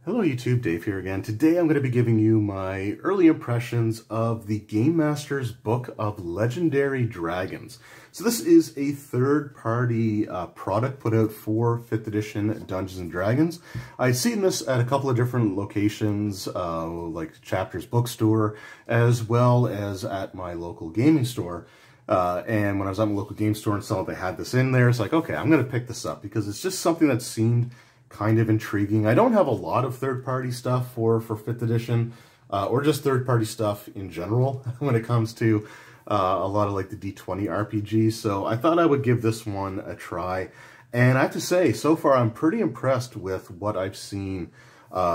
Hello YouTube, Dave here again. Today I'm going to be giving you my early impressions of the Game Master's Book of Legendary Dragons. So this is a third-party product put out for 5th edition Dungeons & Dragons. I'd seen this at a couple of different locations, like Chapter's bookstore, as well as at my local gaming store. And when I was at my local game store and saw they had this in there, it's like, okay, I'm going to pick this up because it's just something that seemed kind of intriguing. I don't have a lot of third-party stuff for 5th edition, or just third-party stuff in general when it comes to a lot of like the D20 RPGs, so I thought I would give this one a try. And I have to say, so far I'm pretty impressed with what I've seen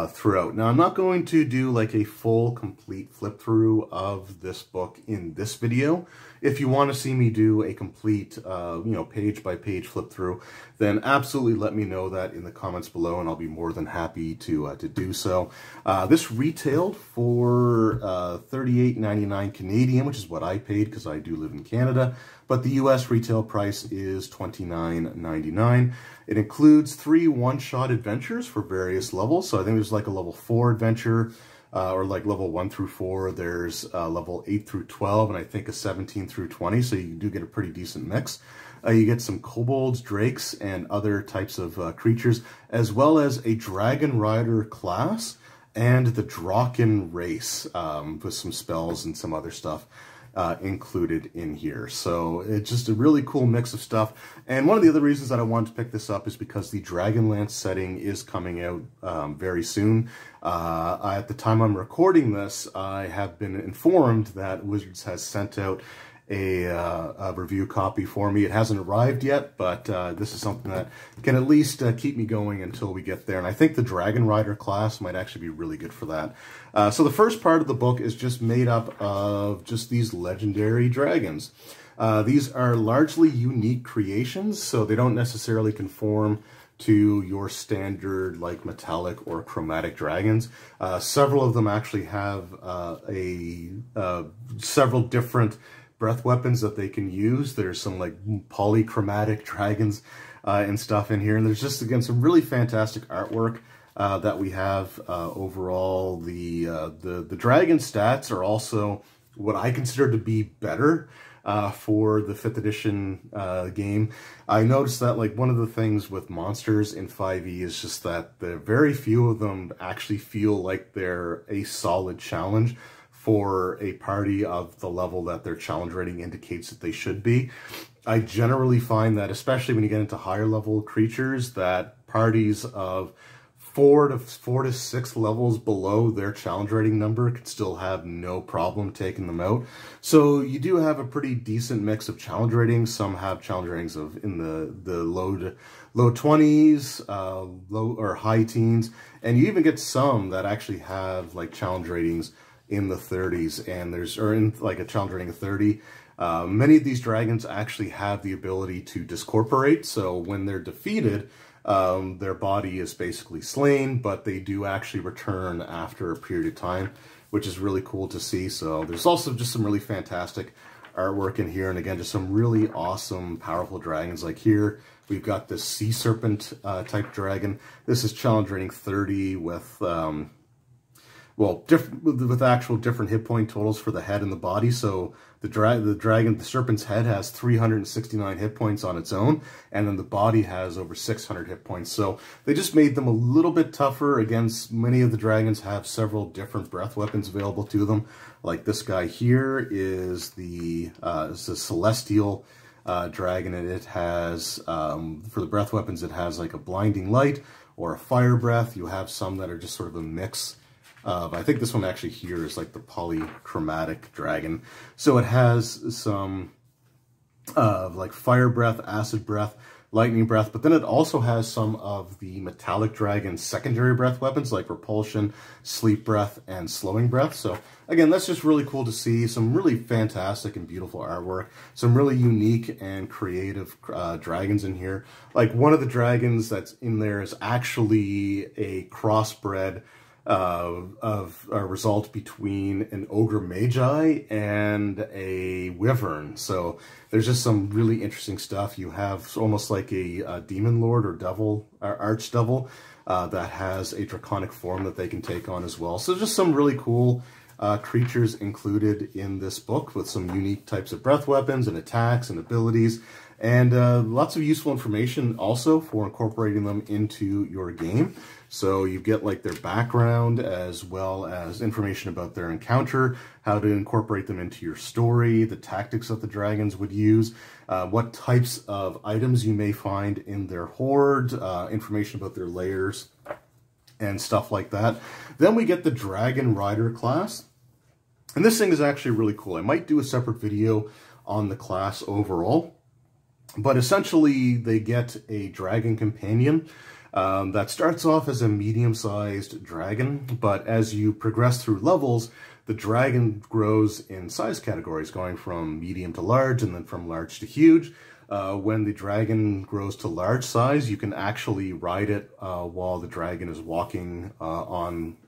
throughout. Now, I'm not going to do like a full, complete flip-through of this book in this video. If you want to see me do a complete, page-by-page flip-through, then absolutely let me know that in the comments below, and I'll be more than happy to do so. This retailed for $38.99 Canadian, which is what I paid because I do live in Canada, but the US retail price is $29.99. It includes 3 one-shot adventures for various levels, so I think there's like a level 4 adventure, or like level 1 through 4, there's level 8 through 12, and I think a 17 through 20, so you do get a pretty decent mix. You get some kobolds, drakes, and other types of creatures, as well as a dragon rider class and the Draken race, with some spells and some other stuff included in here. So it's just a really cool mix of stuff. And one of the other reasons that I wanted to pick this up is because the Dragonlance setting is coming out very soon. At the time I'm recording this, I have been informed that Wizards has sent out a review copy for me. It hasn't arrived yet, but this is something that can at least keep me going until we get there. And I think the Dragon Rider class might actually be really good for that. So the first part of the book is just made up of just these legendary dragons. These are largely unique creations, so they don't necessarily conform to your standard like metallic or chromatic dragons. Several of them actually have several different breath weapons that they can use. There's some like polychromatic dragons and stuff in here, and there's just, again, some really fantastic artwork that we have overall. The dragon stats are also what I consider to be better for the 5th edition game. I noticed that like one of the things with monsters in 5e is just that the very few of them actually feel like they're a solid challenge for a party of the level that their challenge rating indicates that they should be. I generally find that, especially when you get into higher level creatures, that parties of 4 to 6 levels below their challenge rating number could still have no problem taking them out. So you do have a pretty decent mix of challenge ratings. Some have challenge ratings of in the low 20s, low or high teens, and you even get some that actually have like challenge ratings in the 30s, and or in like a challenge rating of 30. Many of these dragons actually have the ability to discorporate, so when they're defeated, their body is basically slain, but they do actually return after a period of time, which is really cool to see. So there's also just some really fantastic artwork in here, and again, just some really awesome, powerful dragons. Like here, we've got this sea serpent type dragon. This is challenge rating 30 with with actual different hit point totals for the head and the body. So the serpent's head has 369 hit points on its own, and then the body has over 600 hit points. So they just made them a little bit tougher. Against many of the dragons have several different breath weapons available to them. Like this guy here is the celestial dragon, and it has for the breath weapons, it has like a blinding light or a fire breath. You have some that are just sort of a mix. I think this one actually here is like the polychromatic dragon. So it has some like fire breath, acid breath, lightning breath, but then it also has some of the metallic dragon's secondary breath weapons like repulsion, sleep breath, and slowing breath. So again, that's just really cool to see. Some really fantastic and beautiful artwork. Some really unique and creative dragons in here. Like one of the dragons that's in there is actually a crossbred of a result between an ogre magi and a wyvern. So there's just some really interesting stuff. You have almost like a demon lord or devil, or archdevil, that has a draconic form that they can take on as well. So just some really cool creatures included in this book with some unique types of breath weapons and attacks and abilities, and lots of useful information also for incorporating them into your game. So you get like their background as well as information about their encounter, how to incorporate them into your story, the tactics that the dragons would use, what types of items you may find in their hoard, information about their layers, and stuff like that. Then we get the Dragon Rider class. And this thing is actually really cool. I might do a separate video on the class overall. But essentially, they get a dragon companion that starts off as a medium-sized dragon. But as you progress through levels, the dragon grows in size categories, going from medium to large and then from large to huge. When the dragon grows to large size, you can actually ride it while the dragon is walking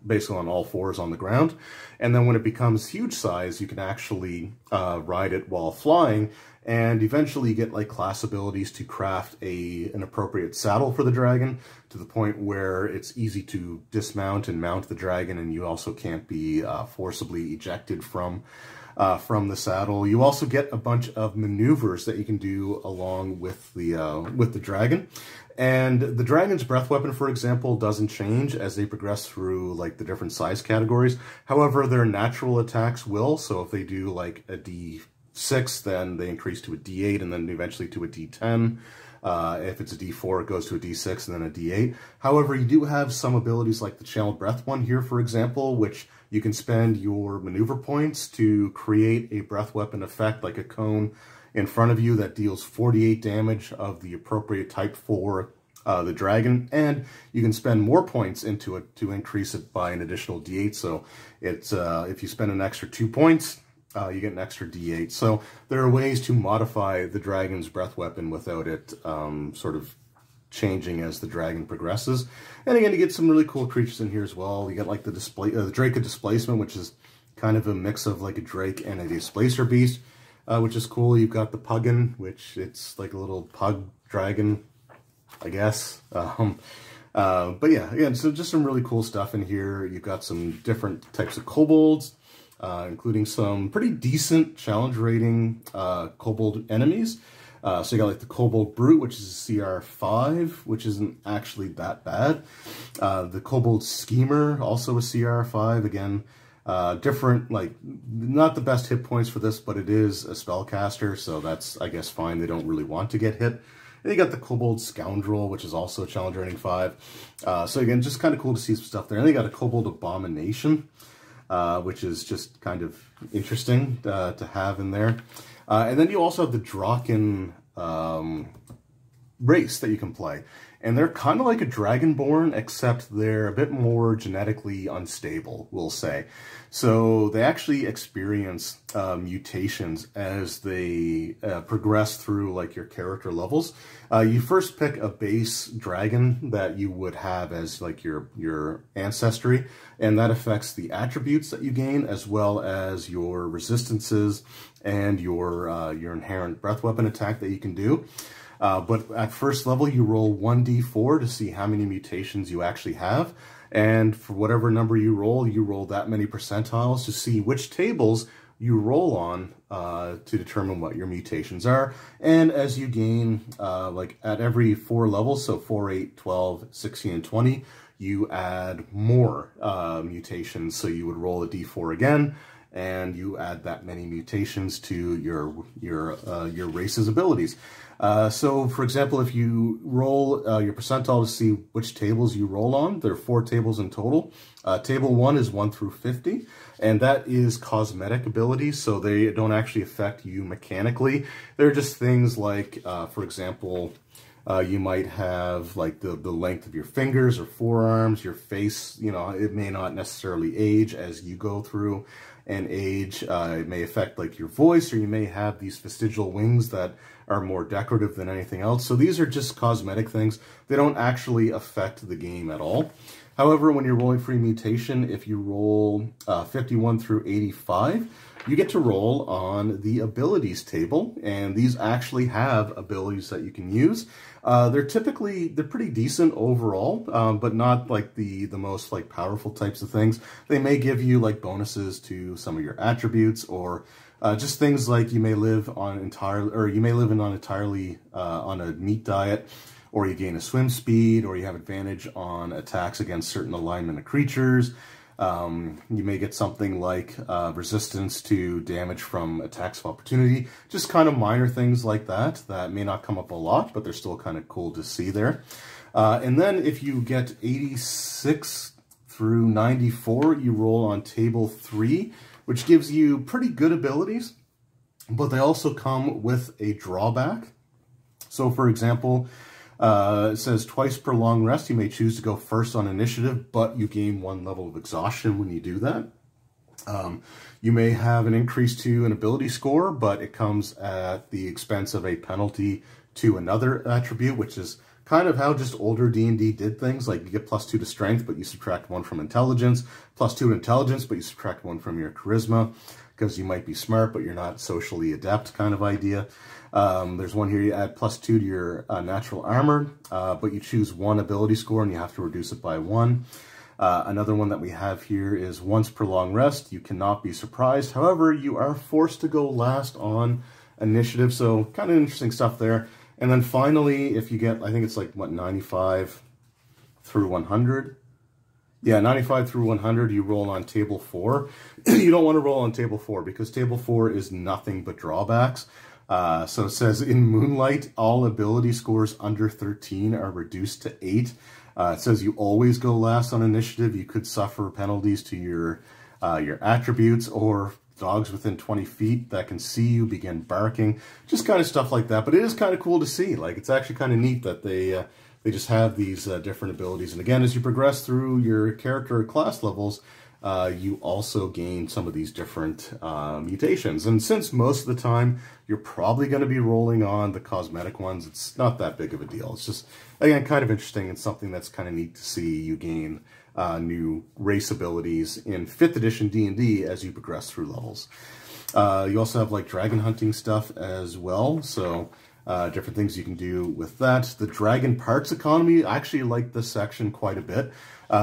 basically on all fours on the ground. And then when it becomes huge size, you can actually ride it while flying, and eventually you get like class abilities to craft an appropriate saddle for the dragon, to the point where it's easy to dismount and mount the dragon, and you also can't be forcibly ejected from the saddle. You also get a bunch of maneuvers that you can do along with the dragon. And the dragon's breath weapon, for example, doesn't change as they progress through like the different size categories. However, their natural attacks will. So if they do like a D6, then they increase to a D8 and then eventually to a D10. If it's a D4, it goes to a D6 and then a D8. However, you do have some abilities like the channeled breath one here, for example, which you can spend your maneuver points to create a breath weapon effect, like a cone in front of you that deals 48 damage of the appropriate type for the dragon, and you can spend more points into it to increase it by an additional D8. So it's if you spend an extra 2 points, you get an extra D8. So there are ways to modify the dragon's breath weapon without it sort of changing as the dragon progresses. And again, you get some really cool creatures in here as well. You get like the Drake of Displacement, which is kind of a mix of like a Drake and a Displacer Beast, which is cool. You've got the Puggin, which it's like a little pug dragon, I guess. But yeah, again, so just some really cool stuff in here. You've got some different types of kobolds, including some pretty decent challenge rating kobold enemies. So you got like the Kobold Brute, which is a CR5, which isn't actually that bad. The Kobold Schemer, also a CR5. Again, different, like, not the best hit points for this, but it is a spellcaster, so that's, I guess, fine. They don't really want to get hit. And you got the Kobold Scoundrel, which is also a challenge rating 5. So again, just kind of cool to see some stuff there. And then you got a Kobold Abomination, which is just kind of interesting to have in there. And then you also have the Draken race that you can play. And they're kind of like a Dragonborn, except they're a bit more genetically unstable, we'll say. So they actually experience mutations as they progress through like your character levels. You first pick a base dragon that you would have as like your ancestry, and that affects the attributes that you gain as well as your resistances and your inherent breath weapon attack that you can do. But at first level, you roll 1d4 to see how many mutations you actually have. And for whatever number you roll that many percentiles to see which tables you roll on to determine what your mutations are. And as you gain, like at every 4 levels, so 4, 8, 12, 16, and 20, you add more mutations. So you would roll a d4 again, and you add that many mutations to your race's abilities. So, for example, if you roll your percentile to see which tables you roll on, there are 4 tables in total. Table 1 is 1 through 50, and that is cosmetic abilities, so they don't actually affect you mechanically. They're just things like, for example, you might have like the length of your fingers or forearms, your face, you know, it may not necessarily age as you go through an age. It may affect like your voice, or you may have these vestigial wings that are more decorative than anything else. So these are just cosmetic things. They don't actually affect the game at all. However, when you're rolling free mutation, if you roll 51 through 85, you get to roll on the abilities table, and these actually have abilities that you can use. They're pretty decent overall, but not like the most like powerful types of things. They may give you like bonuses to some of your attributes, or just things like you may live on entirely on a meat diet, or you gain a swim speed, or you have advantage on attacks against certain alignment of creatures. You may get something like resistance to damage from attacks of opportunity. Just kind of minor things like that that may not come up a lot, but they're still kind of cool to see there. And then if you get 86 through 94, you roll on table 3, which gives you pretty good abilities, but they also come with a drawback. So for example, it says twice per long rest, you may choose to go first on initiative, but you gain 1 level of exhaustion when you do that. You may have an increase to an ability score, but it comes at the expense of a penalty to another attribute, which is kind of how just older D&D did things. Like you get +2 to strength, but you subtract 1 from intelligence, +2 to intelligence, but you subtract 1 from your charisma, because you might be smart, but you're not socially adept kind of idea. There's one here, you add +2 to your natural armor, but you choose 1 ability score and you have to reduce it by 1. Another one that we have here is once per long rest, you cannot be surprised. However, you are forced to go last on initiative, so kind of interesting stuff there. And then finally, if you get, I think it's like, what, 95 through 100? Yeah, 95 through 100, you roll on table 4. You don't want to roll on table 4 because table 4 is nothing but drawbacks. So it says, in Moonlight, all ability scores under 13 are reduced to 8. It says you always go last on initiative. You could suffer penalties to your attributes, or dogs within 20 feet that can see you begin barking. Just kind of stuff like that. But it is kind of cool to see. Like, it's actually kind of neat that they just have these different abilities. And again, as you progress through your character or class levels, you also gain some of these different mutations. And since most of the time you're probably going to be rolling on the cosmetic ones, it's not that big of a deal. It's just, again, kind of interesting and something that's kind of neat to see you gain new race abilities in 5th edition D&D as you progress through levels. You also have like dragon hunting stuff as well, so different things you can do with that. The dragon parts economy, I actually like this section quite a bit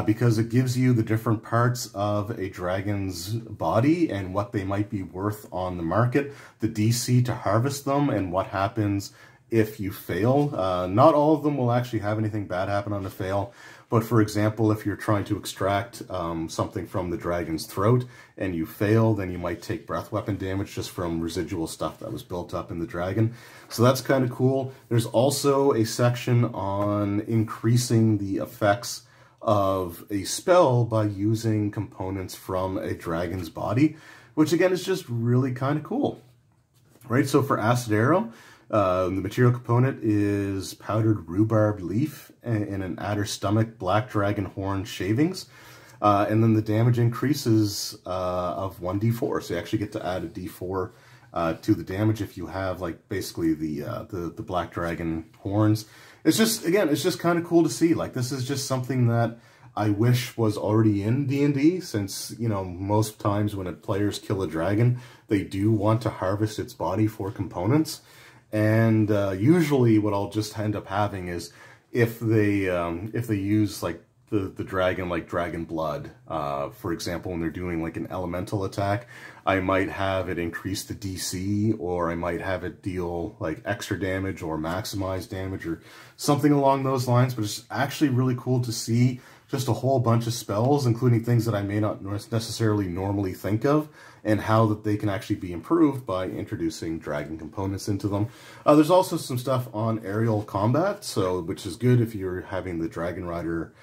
because it gives you the different parts of a dragon's body and what they might be worth on the market, the DC to harvest them, and what happens if you fail. Not all of them will actually have anything bad happen on a fail, but for example, if you're trying to extract something from the dragon's throat and you fail, then you might take breath weapon damage just from residual stuff that was built up in the dragon. So that's kind of cool. There's also a section on increasing the effects of a spell by using components from a dragon's body, which again is just really kind of cool. Right, so for Acid Arrow, the material component is powdered rhubarb leaf and an adder stomach black dragon horn shavings. And then the damage increases of 1d4. So you actually get to add a d4 to the damage if you have like basically the black dragon horns. It's just, again, it's just kind of cool to see. Like, this is just something that I wish was already in D&D, since, you know, most times when players kill a dragon, they do want to harvest its body for components. And usually what I'll just end up having is if they use like the dragon, like dragon blood, for example, when they're doing like an elemental attack, I might have it increase the DC, or I might have it deal like extra damage or maximize damage or something along those lines. But it's actually really cool to see just a whole bunch of spells, including things that I may not necessarily normally think of, and how that they can actually be improved by introducing dragon components into them. There's also some stuff on aerial combat, so which is good if you're having the Dragon Rider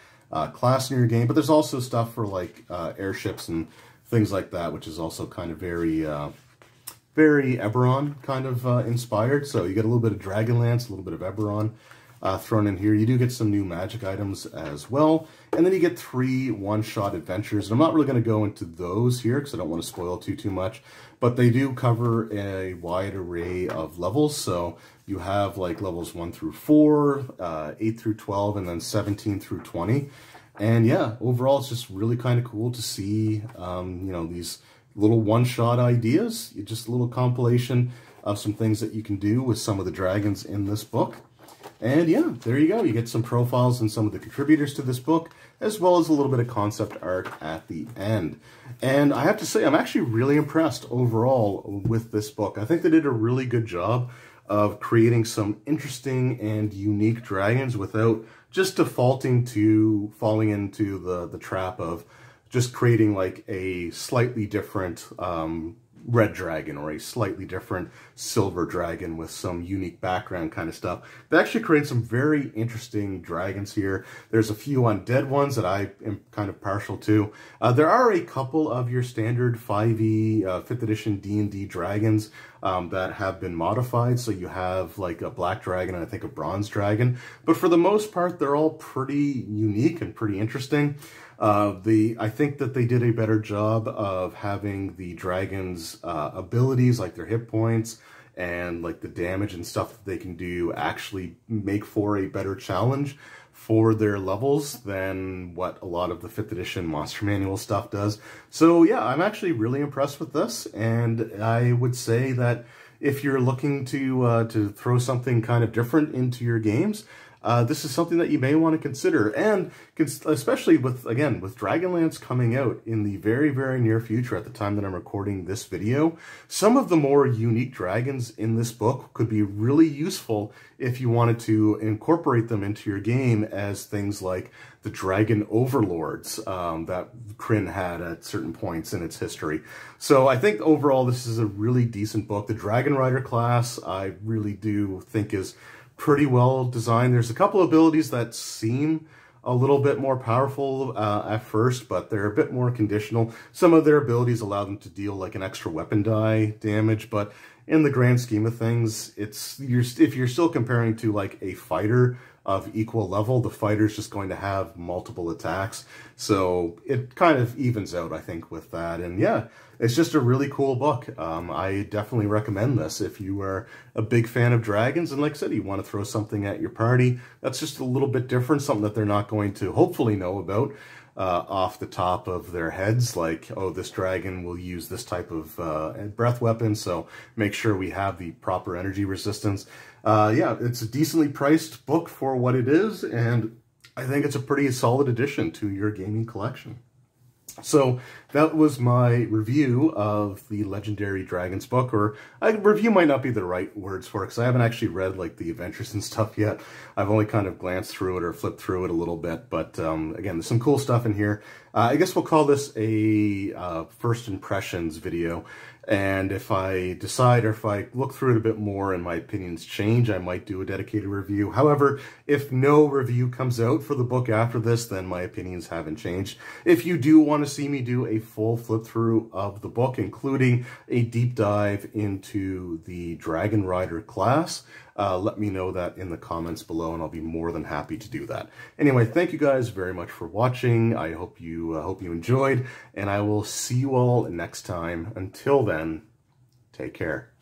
class in your game, but there's also stuff for like airships and things like that, which is also kind of very Eberron kind of inspired. So you get a little bit of Dragonlance, a little bit of Eberron. thrown in here. You do get some new magic items as well. And then you get 3 one-shot adventures. And I'm not really going to go into those here because I don't want to spoil too much. But they do cover a wide array of levels. So you have like levels 1 through 4, 8 through 12, and then 17 through 20. And yeah, overall, it's just really kind of cool to see, you know, these little one-shot ideas. Just a little compilation of some things that you can do with some of the dragons in this book. And yeah, there you go. You get some profiles and some of the contributors to this book, as well as a little bit of concept art at the end. And I have to say, I'm actually really impressed overall with this book. I think they did a really good job of creating some interesting and unique dragons without just defaulting to falling into the trap of just creating like a slightly different red dragon or a slightly different silver dragon with some unique background kind of stuff. They actually create some very interesting dragons here. There's a few undead ones that I am kind of partial to. There are a couple of your standard 5e 5th edition D&D dragons that have been modified. So you have like a black dragon and I think a bronze dragon. But for the most part, they're all pretty unique and pretty interesting. I think that they did a better job of having the dragons' abilities, like their hit points and like the damage and stuff that they can do, actually make for a better challenge for their levels than what a lot of the 5th edition Monster Manual stuff does. So yeah, I'm actually really impressed with this, and I would say that if you're looking to throw something kind of different into your games, this is something that you may want to consider, and especially with, again, with Dragonlance coming out in the very, very near future at the time that I'm recording this video, some of the more unique dragons in this book could be really useful if you wanted to incorporate them into your game as things like the Dragon Overlords that Kryn had at certain points in its history. So I think overall this is a really decent book. The Dragon Rider class I really do think is pretty well designed. There's a couple of abilities that seem a little bit more powerful at first, but they're a bit more conditional. Some of their abilities allow them to deal like an extra weapon die damage, but in the grand scheme of things, if you're still comparing to like a fighter of equal level, the fighter's just going to have multiple attacks. So it kind of evens out, I think, with that. And yeah, it's just a really cool book. I definitely recommend this if you are a big fan of dragons. And like I said, you want to throw something at your party that's just a little bit different, something that they're not going to hopefully know about off the top of their heads, like, oh, this dragon will use this type of breath weapon, so make sure we have the proper energy resistance. Yeah, it's a decently priced book for what it is, and I think it's a pretty solid addition to your gaming collection. So that was my review of the Legendary Dragons book, or review might not be the right words for it, because I haven't actually read like the adventures and stuff yet. I've only kind of glanced through it or flipped through it a little bit, but again, there's some cool stuff in here. I guess we'll call this a first impressions video. And if I decide, or if I look through it a bit more and my opinions change, I might do a dedicated review. However, if no review comes out for the book after this, then my opinions haven't changed. If you do want to see me do a full flip through of the book, including a deep dive into the Dragon Rider class, let me know that in the comments below, and I'll be more than happy to do that. Anyway, thank you guys very much for watching. I hope you enjoyed, and I will see you all next time. Until then, take care.